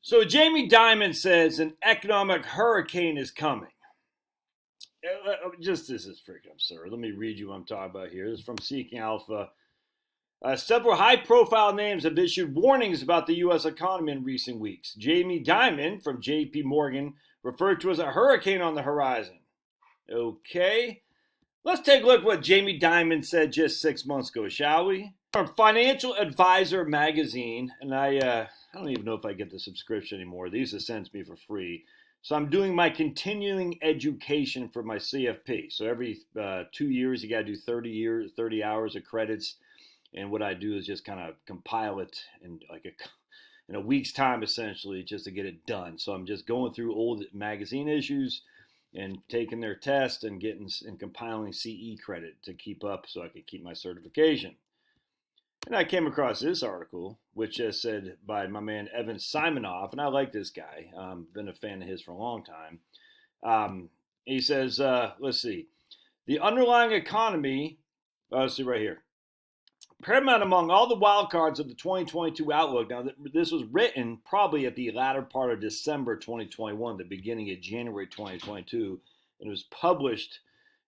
So Jamie Dimon says an economic hurricane is coming. This is freaking absurd. Let me read you what I'm talking about here. This is from Seeking Alpha. Several high-profile names have issued warnings about the U.S. economy in recent weeks. Jamie Dimon from J.P. Morgan referred to as a hurricane on the horizon. Okay. Let's take a look at what Jamie Dimon said just 6 months ago, shall we? From Financial Advisor magazine, and I don't even know if I get the subscription anymore. These are sent to me for free. So I'm doing my continuing education for my CFP. So every 2 years, you got to do 30 hours of credits. And what I do is just kind of compile it in in a week's time, essentially, just to get it done. So I'm just going through old magazine issues and taking their test and compiling CE credit to keep up so I could keep my certification. And I came across this article, which is said by my man Evan Simonoff, and I like this guy. Been a fan of his for a long time. He says, let's see, the underlying economy, let's see right here. Paramount among all the wild cards of the 2022 outlook. Now, this was written probably at the latter part of December 2021, the beginning of January 2022, and it was published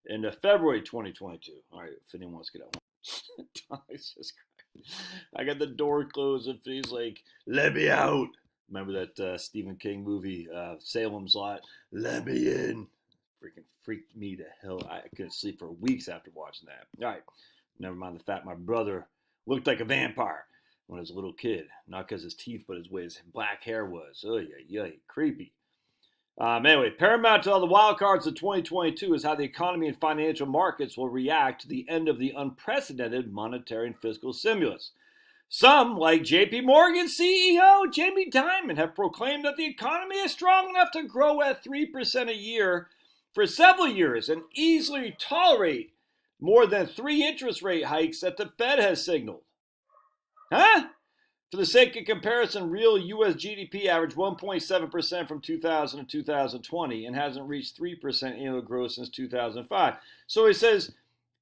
in February 2022. All right, if anyone wants to get out. It's just I got the door closed. It feels like, let me out. Remember that Stephen King movie, Salem's Lot? Let me in. Freaking freaked me to hell. I couldn't sleep for weeks after watching that. All right. Never mind the fact my brother looked like a vampire when I was a little kid. Not because his teeth, but his way his black hair was. Oh, yeah, creepy. Anyway, paramount to all the wild cards of 2022 is how the economy and financial markets will react to the end of the unprecedented monetary and fiscal stimulus. Some, like JP Morgan CEO Jamie Dimon, have proclaimed that the economy is strong enough to grow at 3% a year for several years and easily tolerate more than 3 interest rate hikes that the Fed has signaled. Huh? For the sake of comparison, real U.S. GDP averaged 1.7% from 2000 to 2020 and hasn't reached 3% annual growth since 2005. So he says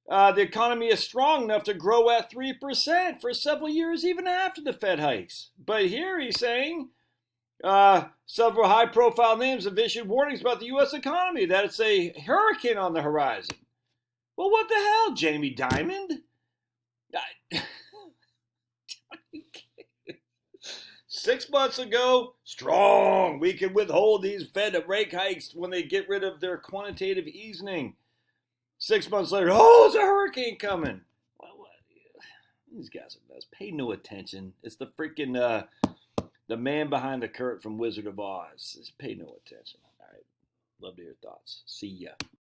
the economy is strong enough to grow at 3% for several years even after the Fed hikes. But here he's saying several high-profile names have issued warnings about the U.S. economy, that it's a hurricane on the horizon. Well, what the hell, Jamie Dimon? 6 months ago, strong. We can withhold these Fed rate hikes when they get rid of their quantitative easing. 6 months later, there's a hurricane coming. What? These guys are nuts. Pay no attention. It's the freaking the man behind the curtain from Wizard of Oz. Just pay no attention. All right. Love to hear your thoughts. See ya.